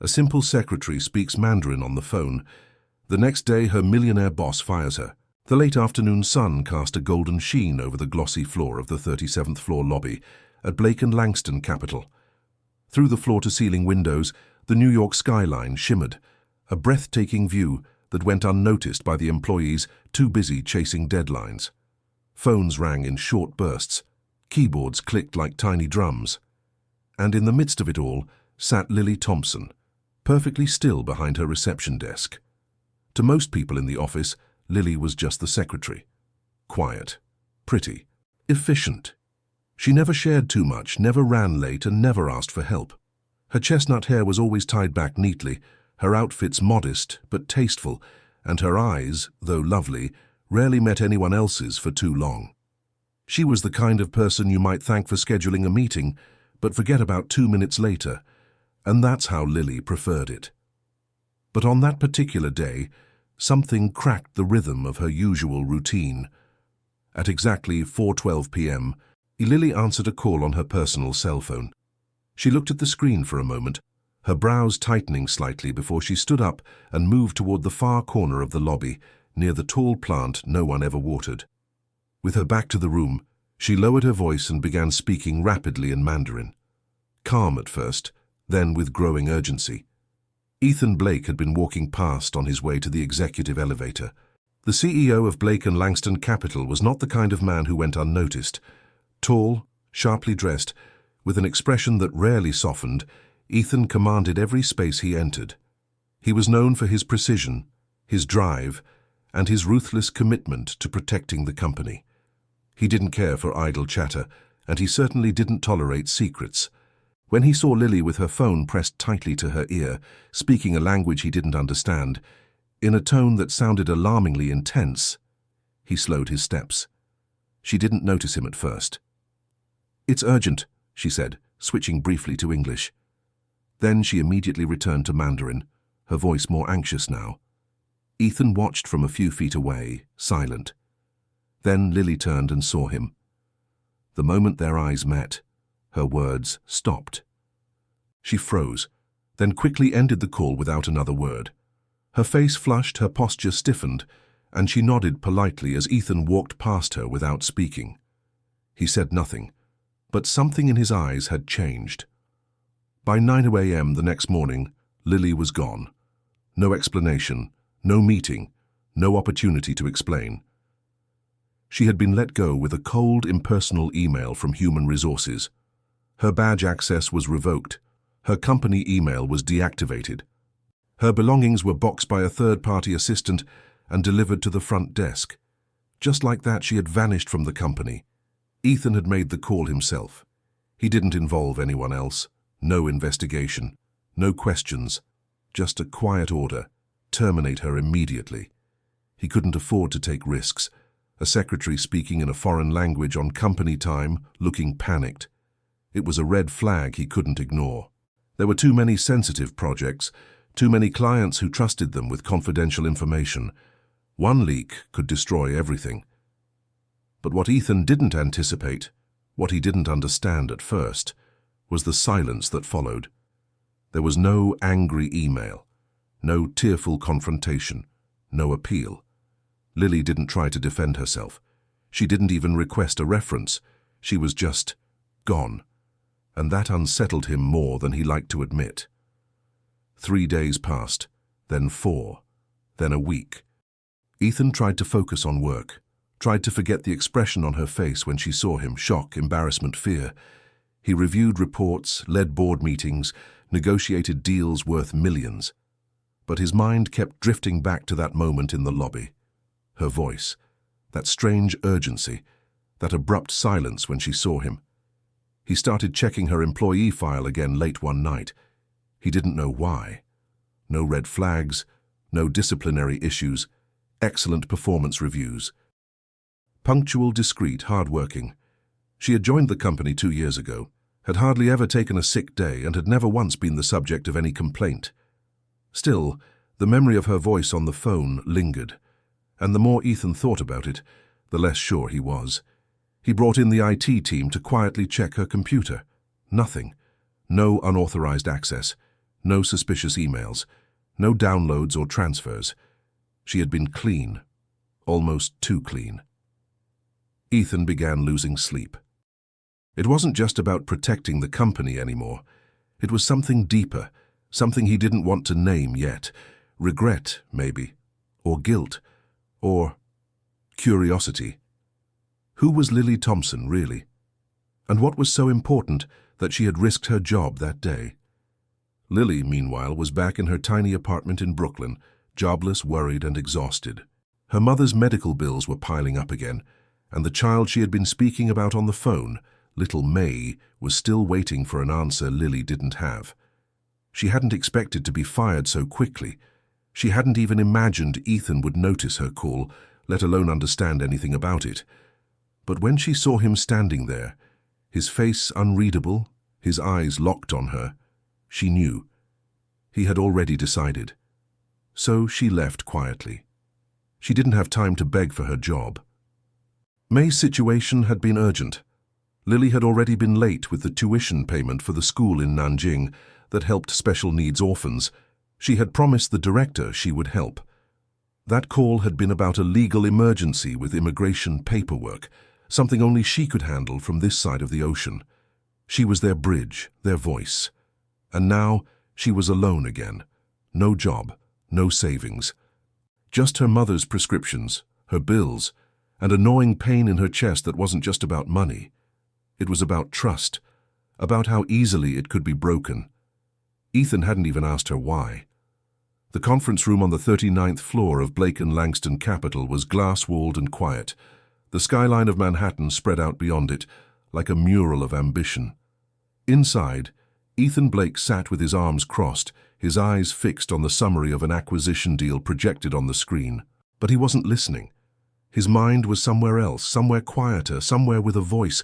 A simple secretary speaks Mandarin on the phone. The next day, her millionaire boss fires her. The late afternoon sun cast a golden sheen over the glossy floor of the 37th floor lobby at Blake & Langston Capital. Through the floor-to-ceiling windows, the New York skyline shimmered, a breathtaking view that went unnoticed by the employees too busy chasing deadlines. Phones rang in short bursts, keyboards clicked like tiny drums. And in the midst of it all sat Lily Thompson, perfectly still behind her reception desk. To most people in the office, Lily was just the secretary. Quiet, pretty, efficient. She never shared too much, never ran late, and never asked for help. Her chestnut hair was always tied back neatly, her outfits modest but tasteful, and her eyes, though lovely, rarely met anyone else's for too long. She was the kind of person you might thank for scheduling a meeting, but forget about 2 minutes later, and that's how Lily preferred it. But on that particular day, something cracked the rhythm of her usual routine. At exactly 4:12 p.m., Lily answered a call on her personal cell phone. She looked at the screen for a moment, her brows tightening slightly before she stood up and moved toward the far corner of the lobby, near the tall plant no one ever watered. With her back to the room, she lowered her voice and began speaking rapidly in Mandarin. Calm at first, then with growing urgency. Ethan Blake had been walking past on his way to the executive elevator. The CEO of Blake & Langston Capital was not the kind of man who went unnoticed. Tall, sharply dressed, with an expression that rarely softened, Ethan commanded every space he entered. He was known for his precision, his drive, and his ruthless commitment to protecting the company. He didn't care for idle chatter, and he certainly didn't tolerate secrets. When he saw Lily with her phone pressed tightly to her ear, speaking a language he didn't understand, in a tone that sounded alarmingly intense, he slowed his steps. She didn't notice him at first. "It's urgent," she said, switching briefly to English. Then she immediately returned to Mandarin, her voice more anxious now. Ethan watched from a few feet away, silent. Then Lily turned and saw him. The moment their eyes met, her words stopped. She froze, then quickly ended the call without another word. Her face flushed, her posture stiffened, and she nodded politely as Ethan walked past her without speaking. He said nothing, but something in his eyes had changed. By 9 a.m. the next morning, Lily was gone. No explanation, no meeting, no opportunity to explain. She had been let go with a cold, impersonal email from Human Resources. Her badge access was revoked. Her company email was deactivated. Her belongings were boxed by a third-party assistant and delivered to the front desk. Just like that, she had vanished from the company. Ethan had made the call himself. He didn't involve anyone else. No investigation. No questions. Just a quiet order. Terminate her immediately. He couldn't afford to take risks. A secretary speaking in a foreign language on company time, looking panicked. It was a red flag he couldn't ignore. There were too many sensitive projects, too many clients who trusted them with confidential information. One leak could destroy everything. But what Ethan didn't anticipate, what he didn't understand at first, was the silence that followed. There was no angry email, no tearful confrontation, no appeal. Lily didn't try to defend herself. She didn't even request a reference. She was just gone. And that unsettled him more than he liked to admit. 3 days passed, then 4, then a week. Ethan tried to focus on work, tried to forget the expression on her face when she saw him, shock, embarrassment, fear. He reviewed reports, led board meetings, negotiated deals worth millions. But his mind kept drifting back to that moment in the lobby. Her voice, that strange urgency, that abrupt silence when she saw him. He started checking her employee file again late one night. He didn't know why. No red flags, no disciplinary issues, excellent performance reviews. Punctual, discreet, hard-working. She had joined the company 2 years ago, had hardly ever taken a sick day, and had never once been the subject of any complaint. Still, the memory of her voice on the phone lingered, and the more Ethan thought about it, the less sure he was. He brought in the IT team to quietly check her computer. Nothing. No unauthorized access. No suspicious emails. No downloads or transfers. She had been clean. Almost too clean. Ethan began losing sleep. It wasn't just about protecting the company anymore. It was something deeper, something he didn't want to name yet. Regret, maybe. Or guilt. Or curiosity. Who was Lily Thompson, really? And what was so important that she had risked her job that day? Lily, meanwhile, was back in her tiny apartment in Brooklyn, jobless, worried, and exhausted. Her mother's medical bills were piling up again, and the child she had been speaking about on the phone, little May, was still waiting for an answer Lily didn't have. She hadn't expected to be fired so quickly. She hadn't even imagined Ethan would notice her call, let alone understand anything about it. But when she saw him standing there, his face unreadable, his eyes locked on her, she knew. He had already decided. So she left quietly. She didn't have time to beg for her job. May's situation had been urgent. Lily had already been late with the tuition payment for the school in Nanjing that helped special needs orphans. She had promised the director she would help. That call had been about a legal emergency with immigration paperwork, something only she could handle from this side of the ocean. She was their bridge, their voice. And now she was alone again. No job, no savings. Just her mother's prescriptions, her bills, and a gnawing pain in her chest that wasn't just about money. It was about trust, about how easily it could be broken. Ethan hadn't even asked her why. The conference room on the 39th floor of Blake & Langston Capital was glass-walled and quiet. The skyline of Manhattan spread out beyond it, like a mural of ambition. Inside, Ethan Blake sat with his arms crossed, his eyes fixed on the summary of an acquisition deal projected on the screen. But he wasn't listening. His mind was somewhere else, somewhere quieter, somewhere with a voice.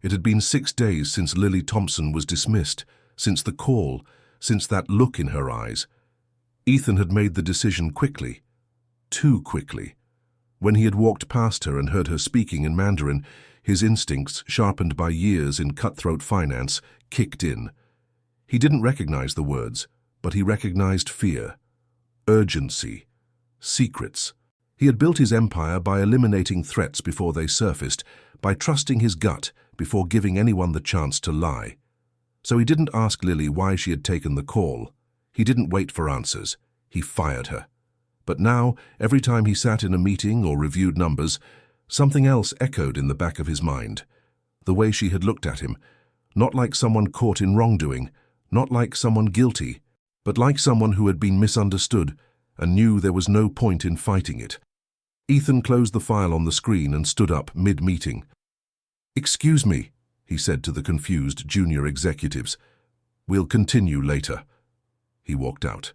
It had been 6 days since Lily Thompson was dismissed, since the call, since that look in her eyes. Ethan had made the decision quickly. Too quickly. When he had walked past her and heard her speaking in Mandarin, his instincts, sharpened by years in cutthroat finance, kicked in. He didn't recognize the words, but he recognized fear, urgency, secrets. He had built his empire by eliminating threats before they surfaced, by trusting his gut before giving anyone the chance to lie. So he didn't ask Lily why she had taken the call. He didn't wait for answers. He fired her. But now, every time he sat in a meeting or reviewed numbers, something else echoed in the back of his mind. The way she had looked at him, not like someone caught in wrongdoing, not like someone guilty, but like someone who had been misunderstood and knew there was no point in fighting it. Ethan closed the file on the screen and stood up mid-meeting. "Excuse me," he said to the confused junior executives. "We'll continue later." He walked out.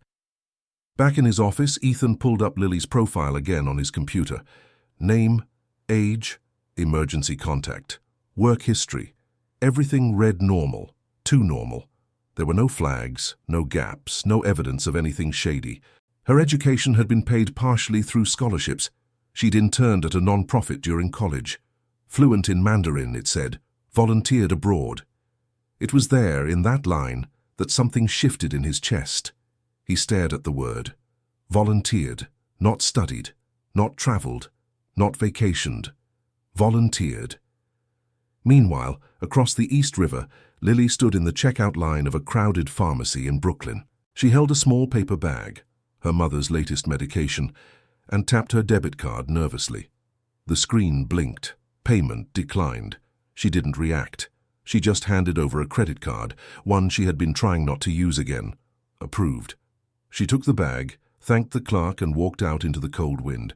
Back in his office, Ethan pulled up Lily's profile again on his computer. Name, age, emergency contact, work history. Everything read normal, too normal. There were no flags, no gaps, no evidence of anything shady. Her education had been paid partially through scholarships. She'd interned at a non-profit during college. Fluent in Mandarin, it said, volunteered abroad. It was there, in that line, that something shifted in his chest. He stared at the word. Volunteered, not studied, not traveled, not vacationed. Volunteered. Meanwhile, across the East River, Lily stood in the checkout line of a crowded pharmacy in Brooklyn. She held a small paper bag, her mother's latest medication, and tapped her debit card nervously. The screen blinked. Payment declined. She didn't react. She just handed over a credit card, one she had been trying not to use again. Approved. She took the bag, thanked the clerk, and walked out into the cold wind.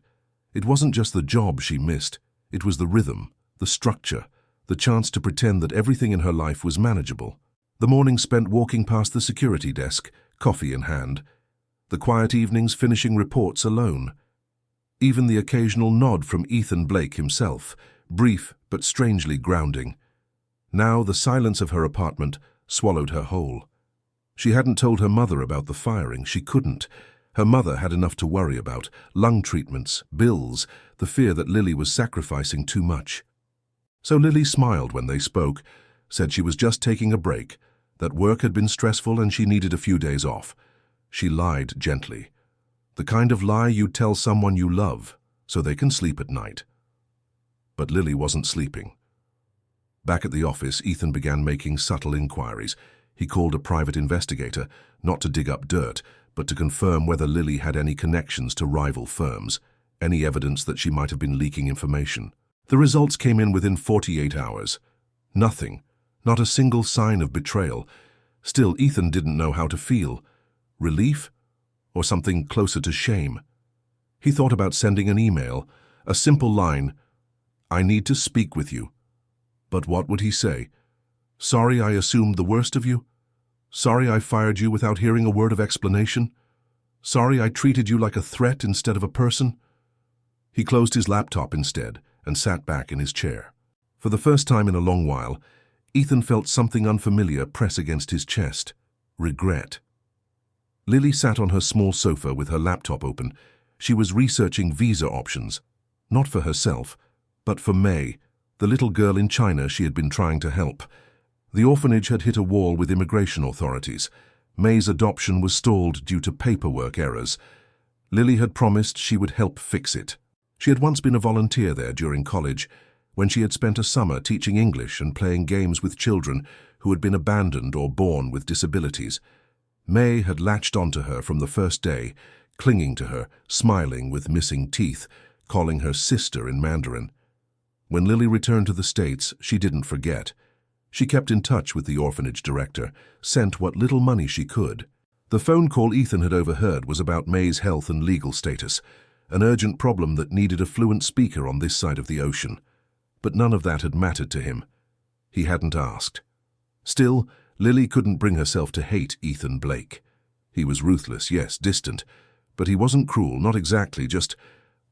It wasn't just the job she missed. It was the rhythm, the structure, the chance to pretend that everything in her life was manageable. The morning spent walking past the security desk, coffee in hand. The quiet evenings finishing reports alone. Even the occasional nod from Ethan Blake himself, brief but strangely grounding. Now the silence of her apartment swallowed her whole. She hadn't told her mother about the firing. She couldn't. Her mother had enough to worry about: lung treatments, bills, the fear that Lily was sacrificing too much. So Lily smiled when they spoke, said she was just taking a break, that work had been stressful and she needed a few days off. She lied gently. The kind of lie you tell someone you love so they can sleep at night. But Lily wasn't sleeping. Back at the office, Ethan began making subtle inquiries. He called a private investigator, not to dig up dirt, but to confirm whether Lily had any connections to rival firms, any evidence that she might have been leaking information. The results came in within 48 hours. Nothing, not a single sign of betrayal. Still, Ethan didn't know how to feel. Relief? Or something closer to shame? He thought about sending an email, a simple line, "I need to speak with you." But what would he say? "Sorry I assumed the worst of you? Sorry I fired you without hearing a word of explanation? Sorry I treated you like a threat instead of a person?" He closed his laptop instead and sat back in his chair. For the first time in a long while, Ethan felt something unfamiliar press against his chest. Regret. Lily sat on her small sofa with her laptop open. She was researching visa options, not for herself, but for May, the little girl in China she had been trying to help. The orphanage had hit a wall with immigration authorities. May's adoption was stalled due to paperwork errors. Lily had promised she would help fix it. She had once been a volunteer there during college, when she had spent a summer teaching English and playing games with children who had been abandoned or born with disabilities. May had latched onto her from the first day, clinging to her, smiling with missing teeth, calling her sister in Mandarin. When Lily returned to the States, she didn't forget. She kept in touch with the orphanage director, sent what little money she could. The phone call Ethan had overheard was about May's health and legal status, an urgent problem that needed a fluent speaker on this side of the ocean. But none of that had mattered to him. He hadn't asked. Still, Lily couldn't bring herself to hate Ethan Blake. He was ruthless, yes, distant, but he wasn't cruel, not exactly, just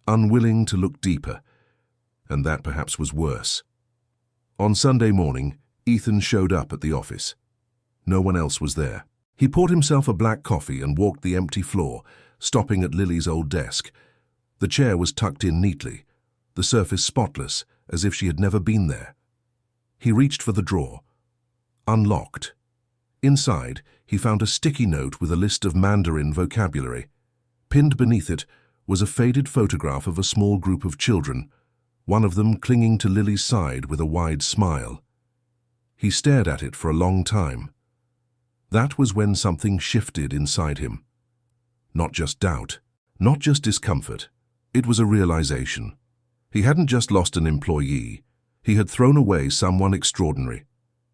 unwilling to look deeper. And that perhaps was worse. On Sunday morning, Ethan showed up at the office. No one else was there. He poured himself a black coffee and walked the empty floor, stopping at Lily's old desk. The chair was tucked in neatly, the surface spotless, as if she had never been there. He reached for the drawer. Unlocked. Inside, he found a sticky note with a list of Mandarin vocabulary. Pinned beneath it was a faded photograph of a small group of children, one of them clinging to Lily's side with a wide smile. He stared at it for a long time. That was when something shifted inside him. Not just doubt, not just discomfort. It was a realization. He hadn't just lost an employee. He had thrown away someone extraordinary.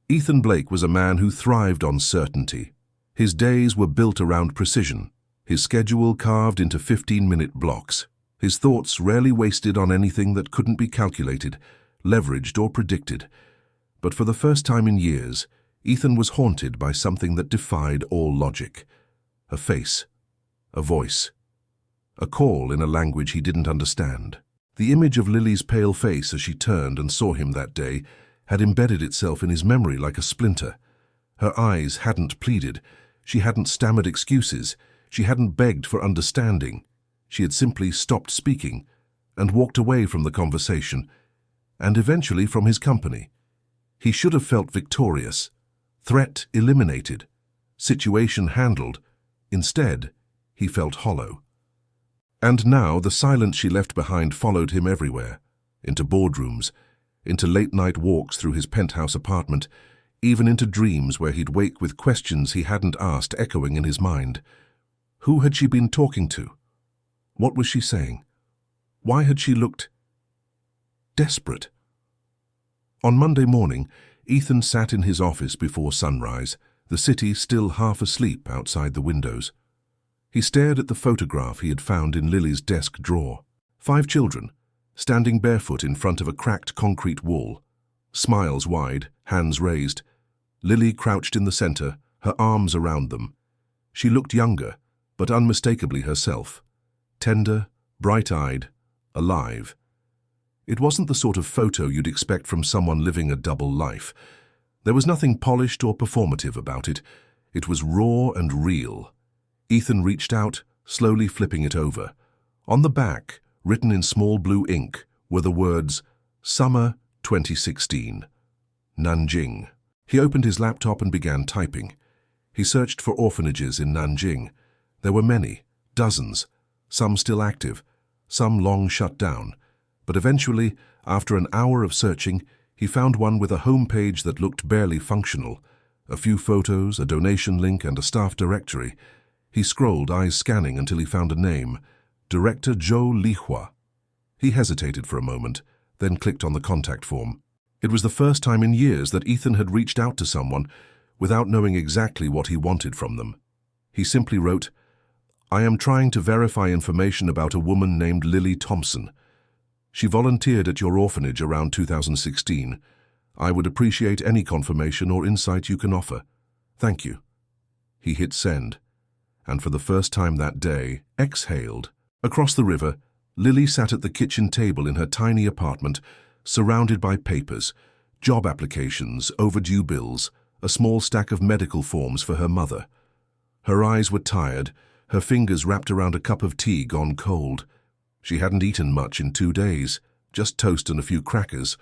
Ethan Blake was a man who thrived on certainty. His days were built around precision, his schedule carved into 15-minute blocks. His thoughts rarely wasted on anything that couldn't be calculated, leveraged, or predicted. But for the first time in years, Ethan was haunted by something that defied all logic. A face, a voice, a call in a language he didn't understand. The image of Lily's pale face as she turned and saw him that day had embedded itself in his memory like a splinter. Her eyes hadn't pleaded. She hadn't stammered excuses. She hadn't begged for understanding. She had simply stopped speaking and walked away from the conversation, and eventually from his company. He should have felt victorious. Threat eliminated. Situation handled. Instead, he felt hollow. And now the silence she left behind followed him everywhere, into boardrooms, into late-night walks through his penthouse apartment, even into dreams where he'd wake with questions he hadn't asked echoing in his mind. Who had she been talking to? What was she saying? Why had she looked desperate? On Monday morning, Ethan sat in his office before sunrise, the city still half asleep outside the windows. He stared at the photograph he had found in Lily's desk drawer. 5 children, standing barefoot in front of a cracked concrete wall, smiles wide, hands raised. Lily crouched in the center, her arms around them. She looked younger, but unmistakably herself. Tender, bright-eyed, alive. It wasn't the sort of photo you'd expect from someone living a double life. There was nothing polished or performative about it. It was raw and real. Ethan reached out, slowly flipping it over. On the back, written in small blue ink, were the words, Summer 2016, Nanjing. He opened his laptop and began typing. He searched for orphanages in Nanjing. There were many, dozens, some still active, some long shut down. But eventually, after an hour of searching, he found one with a homepage that looked barely functional. A few photos, a donation link, and a staff directory. He scrolled, eyes scanning, until he found a name: Director Zhou Lihua. He hesitated for a moment, then clicked on the contact form. It was the first time in years that Ethan had reached out to someone without knowing exactly what he wanted from them. He simply wrote, "I am trying to verify information about a woman named Lily Thompson. She volunteered at your orphanage around 2016. I would appreciate any confirmation or insight you can offer. Thank you." He hit send, and for the first time that day, exhaled. Across the river, Lily sat at the kitchen table in her tiny apartment, surrounded by papers, job applications, overdue bills, a small stack of medical forms for her mother. Her eyes were tired, her fingers wrapped around a cup of tea gone cold. She hadn't eaten much in 2 days, just toast and a few crackers.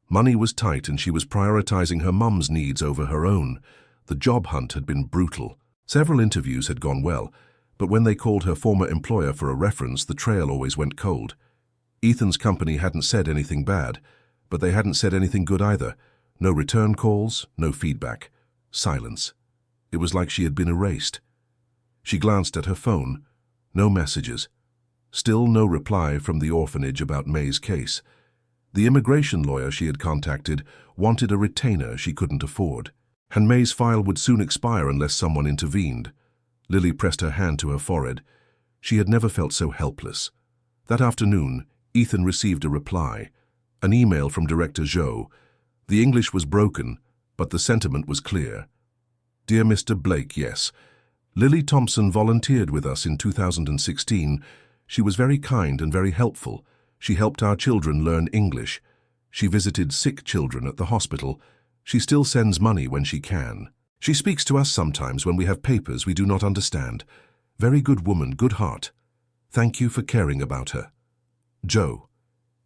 Money was tight and she was prioritizing her mum's needs over her own. The job hunt had been brutal. Several interviews had gone well, but when they called her former employer for a reference, the trail always went cold. Ethan's company hadn't said anything bad, but they hadn't said anything good either. No return calls, no feedback. Silence. It was like she had been erased. She glanced at her phone. No messages. Still no reply from the orphanage about May's case. The immigration lawyer she had contacted wanted a retainer she couldn't afford, and May's file would soon expire unless someone intervened. Lily pressed her hand to her forehead. She had never felt so helpless. That afternoon, Ethan received a reply, an email from Director Zhou. The English was broken, but the sentiment was clear. "Dear Mr. Blake, yes. Lily Thompson volunteered with us in 2016. She was very kind and very helpful. She helped our children learn English. She visited sick children at the hospital. She still sends money when she can. She speaks to us sometimes when we have papers we do not understand. Very good woman, good heart. Thank you for caring about her. Joe."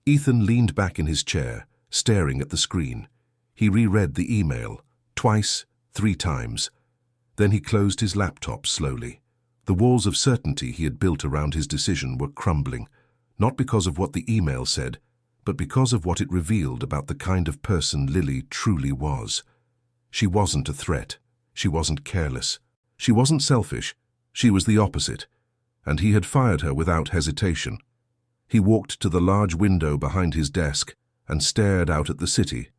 Ethan leaned back in his chair, staring at the screen. He reread the email, twice, 3 times. Then he closed his laptop slowly. The walls of certainty he had built around his decision were crumbling, not because of what the email said, but because of what it revealed about the kind of person Lily truly was. She wasn't a threat. She wasn't careless. She wasn't selfish. She was the opposite. And he had fired her without hesitation. He walked to the large window behind his desk and stared out at the city.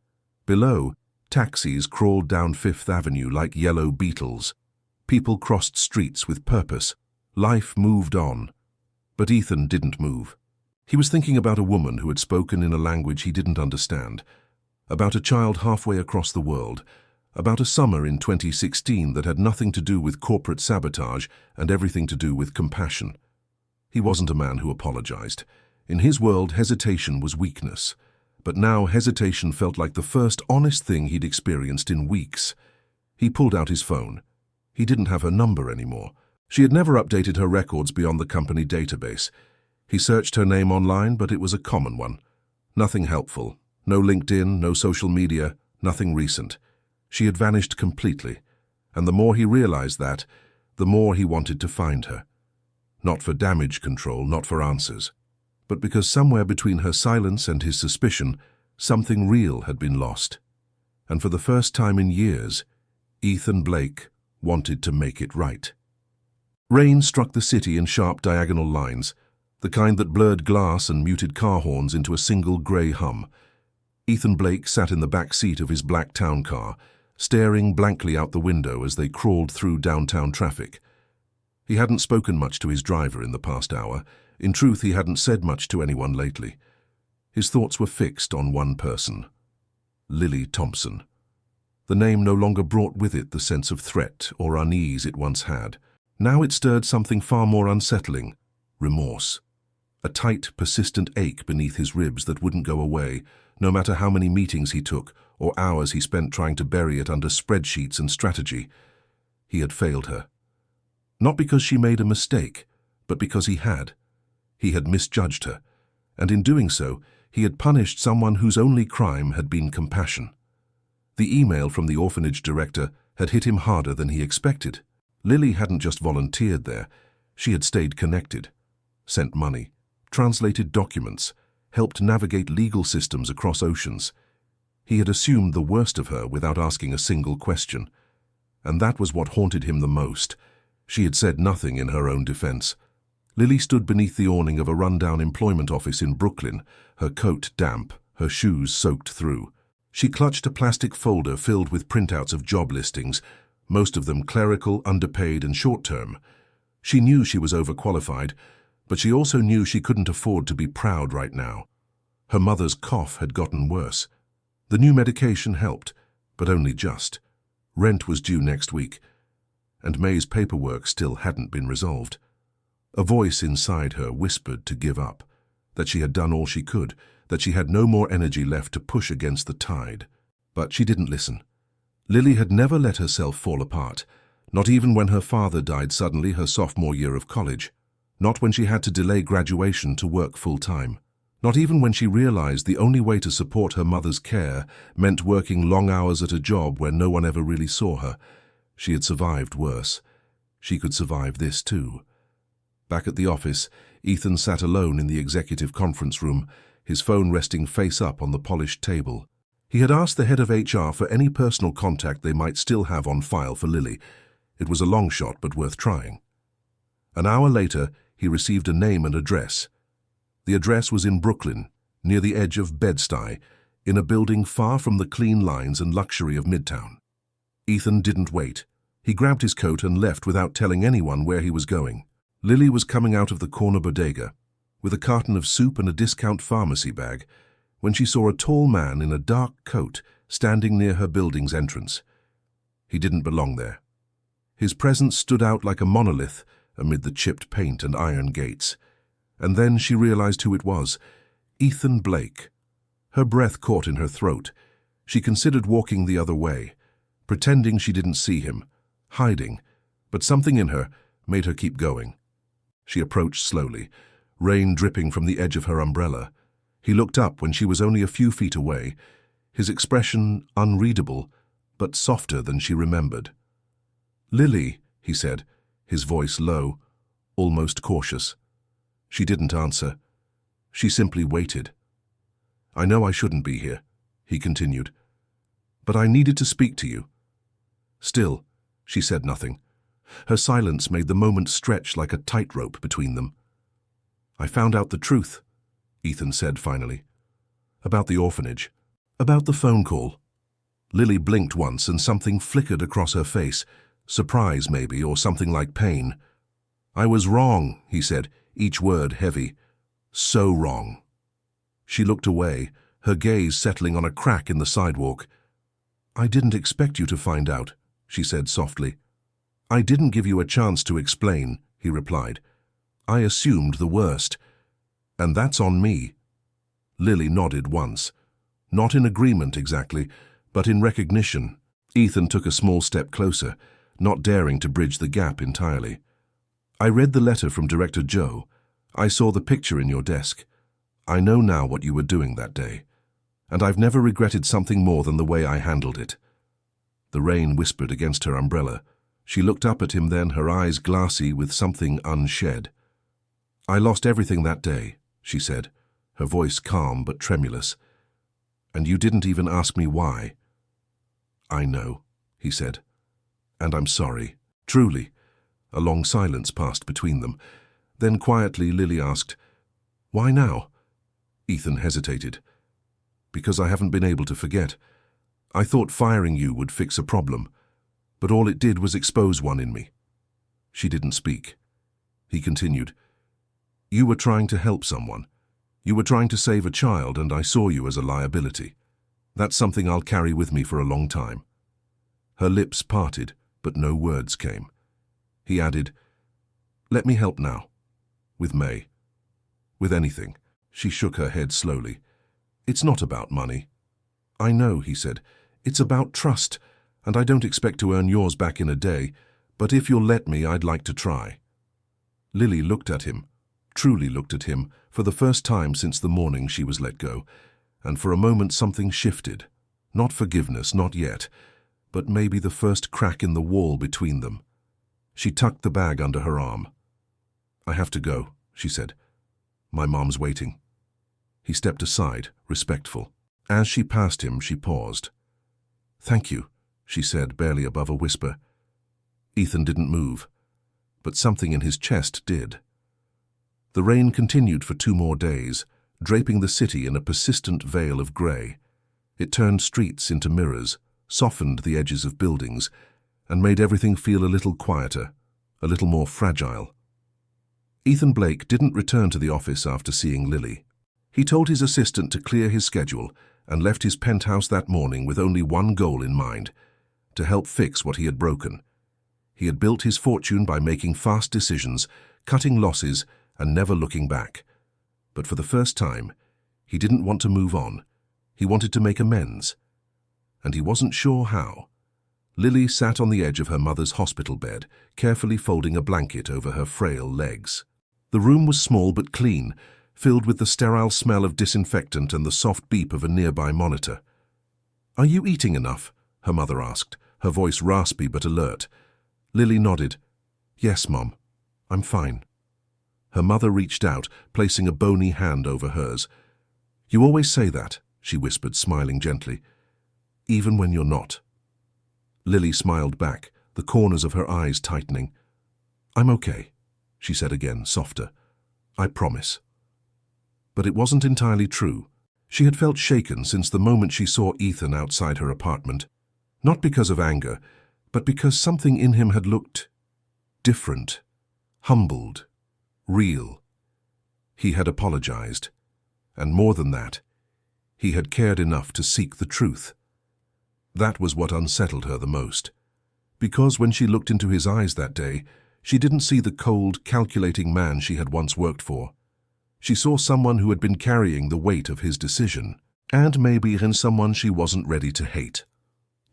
Below, taxis crawled down Fifth Avenue like yellow beetles. People crossed streets with purpose. Life moved on. But Ethan didn't move. He was thinking about a woman who had spoken in a language he didn't understand, about a child halfway across the world, about a summer in 2016 that had nothing to do with corporate sabotage and everything to do with compassion. He wasn't a man who apologized. In his world, hesitation was weakness. But now hesitation felt like the first honest thing he'd experienced in weeks. He pulled out his phone. He didn't have her number anymore. She had never updated her records beyond the company database. He searched her name online, but it was a common one. Nothing helpful. No LinkedIn, no social media, nothing recent. She had vanished completely, and the more he realized that, the more he wanted to find her. Not for damage control, not for answers, but because somewhere between her silence and his suspicion, something real had been lost. And for the first time in years, Ethan Blake wanted to make it right. Rain struck the city in sharp diagonal lines, the kind that blurred glass and muted car horns into a single grey hum. Ethan Blake sat in the back seat of his black town car, staring blankly out the window as they crawled through downtown traffic. He hadn't spoken much to his driver in the past hour. In truth, he hadn't said much to anyone lately. His thoughts were fixed on one person: Lily Thompson. The name no longer brought with it the sense of threat or unease it once had. Now it stirred something far more unsettling: remorse. A tight, persistent ache beneath his ribs that wouldn't go away, no matter how many meetings he took or hours he spent trying to bury it under spreadsheets and strategy. He had failed her. Not because she made a mistake, but because he had. He had misjudged her, and in doing so, he had punished someone whose only crime had been compassion. The email from the orphanage director had hit him harder than he expected. Lily hadn't just volunteered there, she had stayed connected, sent money, translated documents, helped navigate legal systems across oceans. He had assumed the worst of her without asking a single question. And that was what haunted him the most. She had said nothing in her own defense. Lily stood beneath the awning of a rundown employment office in Brooklyn, her coat damp, her shoes soaked through. She clutched a plastic folder filled with printouts of job listings, most of them clerical, underpaid, and short-term. She knew she was overqualified, but she also knew she couldn't afford to be proud right now. Her mother's cough had gotten worse. The new medication helped, but only just. Rent was due next week, and May's paperwork still hadn't been resolved. A voice inside her whispered to give up, that she had done all she could, that she had no more energy left to push against the tide. But she didn't listen. Lily had never let herself fall apart, not even when her father died suddenly her sophomore year of college, not when she had to delay graduation to work full-time, not even when she realized the only way to support her mother's care meant working long hours at a job where no one ever really saw her. She had survived worse. She could survive this too. Back at the office, Ethan sat alone in the executive conference room, his phone resting face up on the polished table. He had asked the head of HR for any personal contact they might still have on file for Lily. It was a long shot, but worth trying. An hour later, he received a name and address. The address was in Brooklyn, near the edge of Bed-Stuy, in a building far from the clean lines and luxury of Midtown. Ethan didn't wait. He grabbed his coat and left without telling anyone where he was going. Lily was coming out of the corner bodega, with a carton of soup and a discount pharmacy bag, when she saw a tall man in a dark coat standing near her building's entrance. He didn't belong there. His presence stood out like a monolith amid the chipped paint and iron gates. And then she realized who it was, Ethan Blake. Her breath caught in her throat. She considered walking the other way, pretending she didn't see him, hiding, but something in her made her keep going. She approached slowly, rain dripping from the edge of her umbrella. He looked up when she was only a few feet away, his expression unreadable, but softer than she remembered. "Lily," he said, his voice low, almost cautious. She didn't answer. She simply waited. "I know I shouldn't be here," he continued, "but I needed to speak to you." Still, she said nothing. Her silence made the moment stretch like a tightrope between them. "I found out the truth," Ethan said finally. "About the orphanage. About the phone call." Lily blinked once and something flickered across her face. Surprise, maybe, or something like pain. "I was wrong," he said, each word heavy. "So wrong." She looked away, her gaze settling on a crack in the sidewalk. "I didn't expect you to find out," she said softly. "I didn't give you a chance to explain," he replied. "I assumed the worst. And that's on me." Lily nodded once. Not in agreement exactly, but in recognition. Ethan took a small step closer, not daring to bridge the gap entirely. "I read the letter from Director Joe. I saw the picture in your desk. I know now what you were doing that day. And I've never regretted something more than the way I handled it." The rain whispered against her umbrella. She looked up at him then, her eyes glassy with something unshed. "I lost everything that day," she said, her voice calm but tremulous. "And you didn't even ask me why." "I know," he said. "And I'm sorry. Truly." A long silence passed between them. Then quietly Lily asked, "Why now?" Ethan hesitated. "Because I haven't been able to forget. I thought firing you would fix a problem, but all it did was expose one in me." She didn't speak. He continued, "You were trying to help someone. You were trying to save a child, and I saw you as a liability. That's something I'll carry with me for a long time." Her lips parted, but no words came. He added, "Let me help now. With May. With anything." She shook her head slowly. "It's not about money." "I know," he said. "It's about trust, and I don't expect to earn yours back in a day, but if you'll let me, I'd like to try." Lily looked at him, truly looked at him, for the first time since the morning she was let go, and for a moment something shifted. Not forgiveness, not yet, but maybe the first crack in the wall between them. She tucked the bag under her arm. "I have to go," she said. "My mom's waiting." He stepped aside, respectful. As she passed him, she paused. "Thank you," she said, barely above a whisper. Ethan didn't move, but something in his chest did. The rain continued for 2 more days, draping the city in a persistent veil of grey. It turned streets into mirrors, softened the edges of buildings, and made everything feel a little quieter, a little more fragile. Ethan Blake didn't return to the office after seeing Lily. He told his assistant to clear his schedule and left his penthouse that morning with only one goal in mind: to help fix what he had broken. He had built his fortune by making fast decisions, cutting losses, and never looking back. But for the first time, he didn't want to move on. He wanted to make amends. And he wasn't sure how. Lily sat on the edge of her mother's hospital bed, carefully folding a blanket over her frail legs. The room was small but clean, filled with the sterile smell of disinfectant and the soft beep of a nearby monitor. "Are you eating enough?" her mother asked, her voice raspy but alert. Lily nodded. "Yes, Mom. I'm fine." Her mother reached out, placing a bony hand over hers. "You always say that," she whispered, smiling gently. "Even when you're not." Lily smiled back, the corners of her eyes tightening. "I'm okay," she said again, softer. "I promise." But it wasn't entirely true. She had felt shaken since the moment she saw Ethan outside her apartment. Not because of anger, but because something in him had looked different, humbled, real. He had apologized, and more than that, he had cared enough to seek the truth. That was what unsettled her the most, because when she looked into his eyes that day, she didn't see the cold, calculating man she had once worked for. She saw someone who had been carrying the weight of his decision, and maybe in someone she wasn't ready to hate.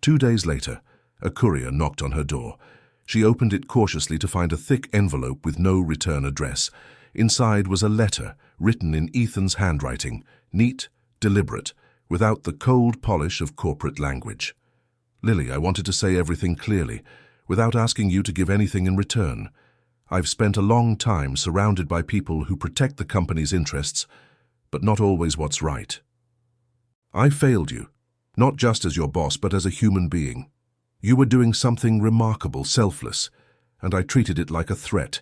2 days later, a courier knocked on her door. She opened it cautiously to find a thick envelope with no return address. Inside was a letter written in Ethan's handwriting, neat, deliberate, without the cold polish of corporate language. "Lily, I wanted to say everything clearly, without asking you to give anything in return. I've spent a long time surrounded by people who protect the company's interests, but not always what's right. I failed you, not just as your boss, but as a human being. You were doing something remarkable, selfless, and I treated it like a threat.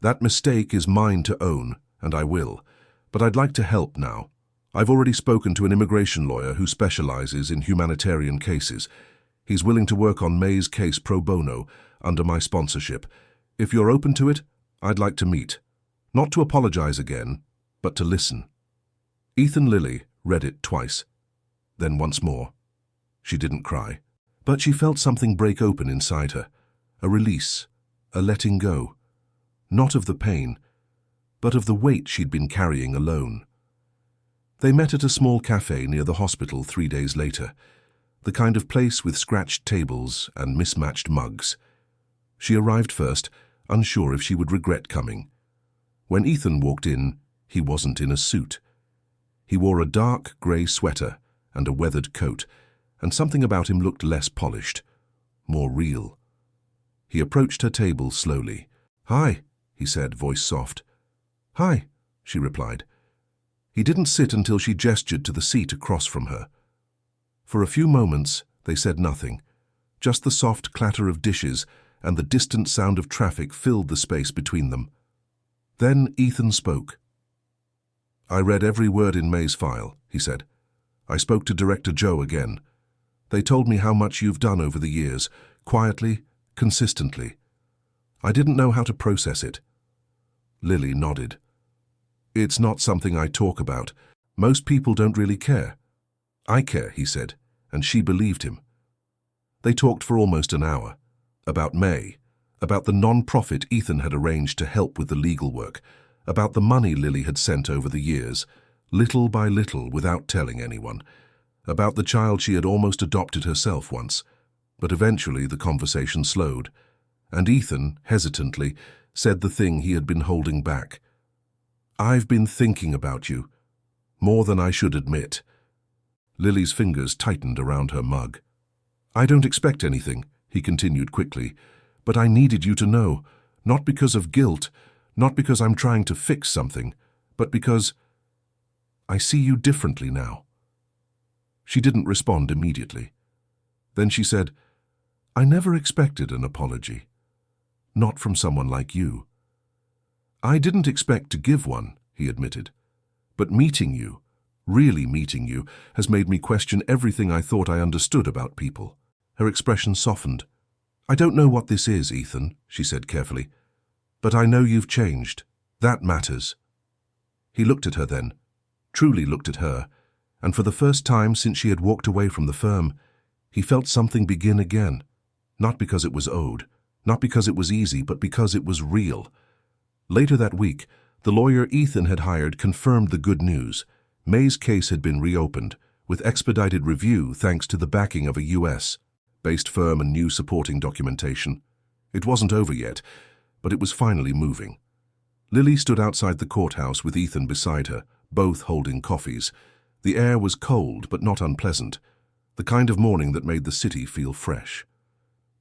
That mistake is mine to own, and I will, but I'd like to help now. I've already spoken to an immigration lawyer who specializes in humanitarian cases. He's willing to work on May's case pro bono, under my sponsorship. If you're open to it, I'd like to meet. Not to apologize again, but to listen." Ethan Lily read it twice, then once more. She didn't cry, but she felt something break open inside her. A release, a letting go. Not of the pain, but of the weight she'd been carrying alone. They met at a small cafe near the hospital 3 days later, the kind of place with scratched tables and mismatched mugs. She arrived first, unsure if she would regret coming. When Ethan walked in, he wasn't in a suit. He wore a dark grey sweater and a weathered coat, and something about him looked less polished, more real. He approached her table slowly. "Hi," he said, voice soft. "Hi," she replied. He didn't sit until she gestured to the seat across from her. For a few moments, they said nothing. Just the soft clatter of dishes and the distant sound of traffic filled the space between them. Then Ethan spoke. "I read every word in May's file," he said. "I spoke to Director Joe again. They told me how much you've done over the years, quietly, consistently. I didn't know how to process it." Lily nodded. "It's not something I talk about. Most people don't really care." "I care," he said, and she believed him. They talked for almost an hour. About May, about the non-profit Ethan had arranged to help with the legal work, about the money Lily had sent over the years, little by little without telling anyone, about the child she had almost adopted herself once. But eventually the conversation slowed, and Ethan, hesitantly, said the thing he had been holding back. "I've been thinking about you, more than I should admit." Lily's fingers tightened around her mug. "I don't expect anything," he continued quickly, "but I needed you to know, not because of guilt, not because I'm trying to fix something, but because I see you differently now." She didn't respond immediately. Then she said, "I never expected an apology. Not from someone like you." "I didn't expect to give one," he admitted. "But meeting you, really meeting you, has made me question everything I thought I understood about people." Her expression softened. "I don't know what this is, Ethan," she said carefully, "but I know you've changed. That matters." He looked at her then, truly looked at her, and for the first time since she had walked away from the firm, he felt something begin again, not because it was owed, not because it was easy, but because it was real. Later that week, the lawyer Ethan had hired confirmed the good news. May's case had been reopened, with expedited review thanks to the backing of a US-based firm and new supporting documentation. It wasn't over yet, but it was finally moving. Lily stood outside the courthouse with Ethan beside her, both holding coffees. The air was cold but not unpleasant, the kind of morning that made the city feel fresh.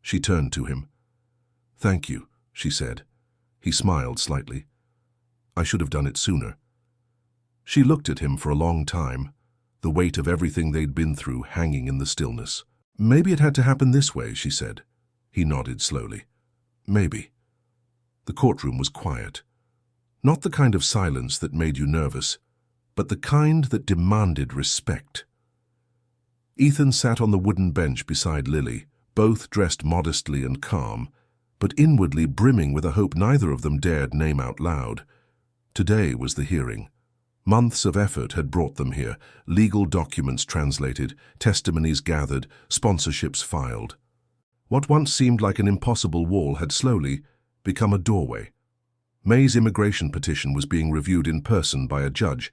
She turned to him. "Thank you," she said. He smiled slightly. "I should have done it sooner." She looked at him for a long time, the weight of everything they'd been through hanging in the stillness. "Maybe it had to happen this way," she said. He nodded slowly. "Maybe." The courtroom was quiet. Not the kind of silence that made you nervous, but the kind that demanded respect. Ethan sat on the wooden bench beside Lily, both dressed modestly and calm, but inwardly brimming with a hope neither of them dared name out loud. Today was the hearing. Months of effort had brought them here, legal documents translated, testimonies gathered, sponsorships filed. What once seemed like an impossible wall had slowly become a doorway. May's immigration petition was being reviewed in person by a judge,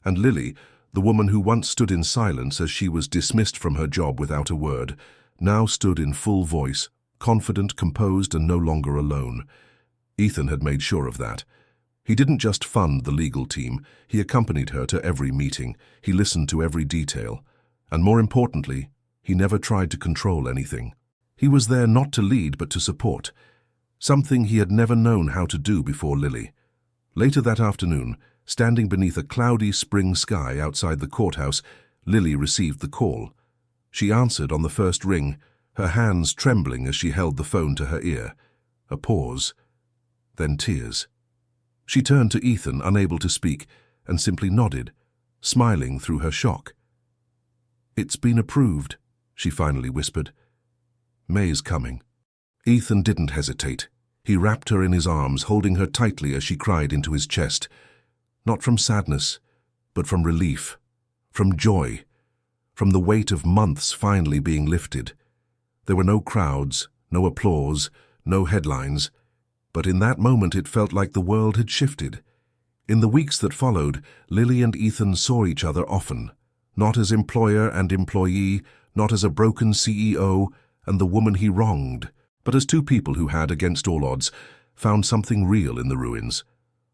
and Lily, the woman who once stood in silence as she was dismissed from her job without a word, now stood in full voice, confident, composed, and no longer alone. Ethan had made sure of that. He didn't just fund the legal team, he accompanied her to every meeting, he listened to every detail, and more importantly, he never tried to control anything. He was there not to lead but to support, something he had never known how to do before Lily. Later that afternoon, standing beneath a cloudy spring sky outside the courthouse, Lily received the call. She answered on the first ring, her hands trembling as she held the phone to her ear. A pause, then tears. She turned to Ethan, unable to speak, and simply nodded, smiling through her shock. "It's been approved," she finally whispered. "May's coming." Ethan didn't hesitate. He wrapped her in his arms, holding her tightly as she cried into his chest. Not from sadness, but from relief, from joy, from the weight of months finally being lifted. There were no crowds, no applause, no headlines, but in that moment it felt like the world had shifted. In the weeks that followed, Lily and Ethan saw each other often, not as employer and employee, not as a broken CEO and the woman he wronged, but as two people who had, against all odds, found something real in the ruins.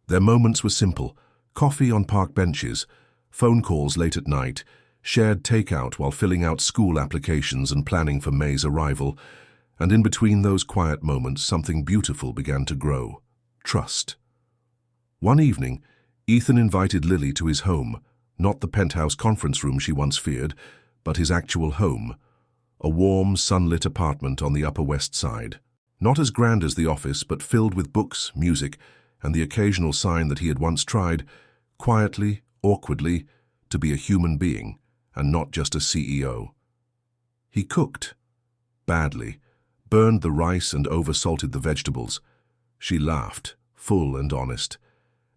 Their moments were simple: coffee on park benches, phone calls late at night, shared takeout while filling out school applications and planning for May's arrival, and in between those quiet moments something beautiful began to grow: trust. One evening, Ethan invited Lily to his home, not the penthouse conference room she once feared, but his actual home, a warm, sunlit apartment on the Upper West Side. Not as grand as the office, but filled with books, music, and the occasional sign that he had once tried, quietly, awkwardly, to be a human being, and not just a CEO. He cooked. Badly. Burned the rice and oversalted the vegetables. She laughed, full and honest,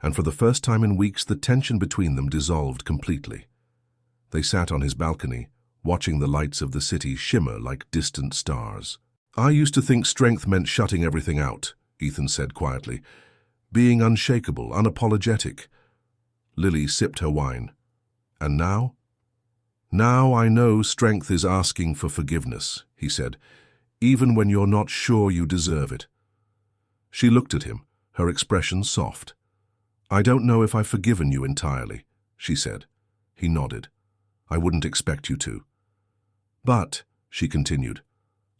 and for the first time in weeks the tension between them dissolved completely. They sat on his balcony, watching the lights of the city shimmer like distant stars. "I used to think strength meant shutting everything out," Ethan said quietly. "Being unshakable, unapologetic." Lily sipped her wine. "And now?" "Now I know strength is asking for forgiveness," he said, "even when you're not sure you deserve it." She looked at him, her expression soft. "I don't know if I've forgiven you entirely," she said. He nodded. I wouldn't expect you to. But, she continued,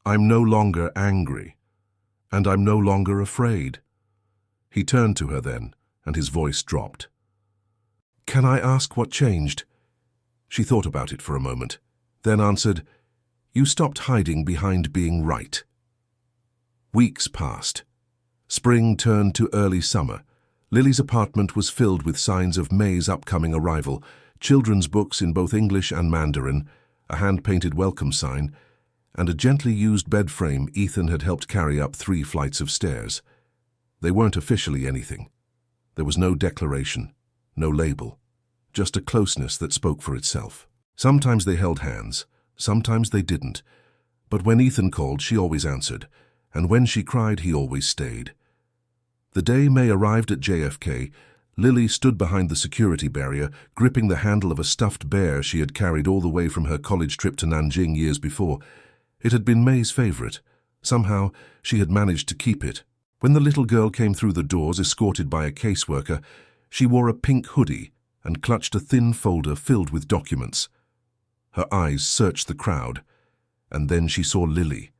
I'm no longer angry, and I'm no longer afraid. He turned to her then, and his voice dropped. Can I ask what changed? She thought about it for a moment, then answered, You stopped hiding behind being right. Weeks passed. Spring turned to early summer. Lily's apartment was filled with signs of May's upcoming arrival, children's books in both English and Mandarin, a hand-painted welcome sign, and a gently used bed frame Ethan had helped carry up 3 flights of stairs. They weren't officially anything. There was no declaration, no label, just a closeness that spoke for itself. Sometimes they held hands, sometimes they didn't, but when Ethan called, she always answered, and when she cried, he always stayed. The day May arrived at JFK, Lily stood behind the security barrier, gripping the handle of a stuffed bear she had carried all the way from her college trip to Nanjing years before. It had been May's favorite. Somehow, she had managed to keep it. When the little girl came through the doors, escorted by a caseworker, she wore a pink hoodie and clutched a thin folder filled with documents. Her eyes searched the crowd, and then she saw Lily.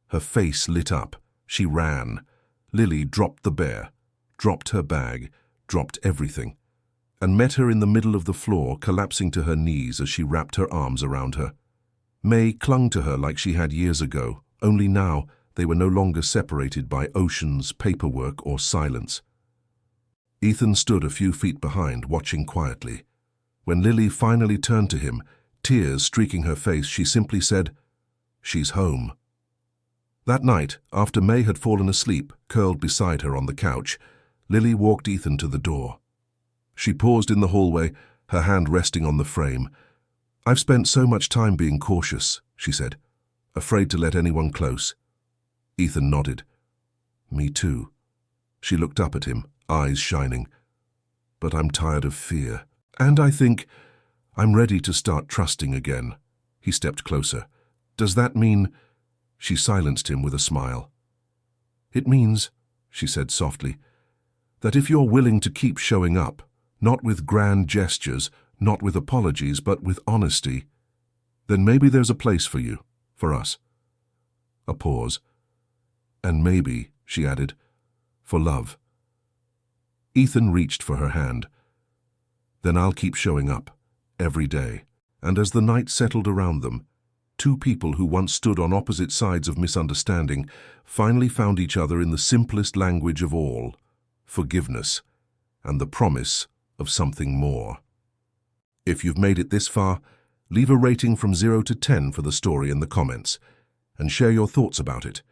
Her face lit up. She ran. Lily dropped the bear, dropped her bag, dropped everything, and met her in the middle of the floor, collapsing to her knees as she wrapped her arms around her. May clung to her like she had years ago, only now they were no longer separated by oceans, paperwork, or silence. Ethan stood a few feet behind, watching quietly. When Lily finally turned to him, tears streaking her face, she simply said, She's home. That night, after May had fallen asleep, curled beside her on the couch, Lily walked Ethan to the door. She paused in the hallway, her hand resting on the frame. I've spent so much time being cautious, she said, afraid to let anyone close. Ethan nodded. Me too. She looked up at him, eyes shining. But I'm tired of fear. And I think I'm ready to start trusting again. He stepped closer. Does that mean... She silenced him with a smile. It means, she said softly, that if you're willing to keep showing up, not with grand gestures, not with apologies, but with honesty, then maybe there's a place for you, for us. A pause. And maybe, she added, for love. Ethan reached for her hand. Then I'll keep showing up, every day. And as the night settled around them, 2 people who once stood on opposite sides of misunderstanding finally found each other in the simplest language of all, forgiveness, and the promise of something more. If you've made it this far, leave a rating from 0 to 10 for the story in the comments, and share your thoughts about it.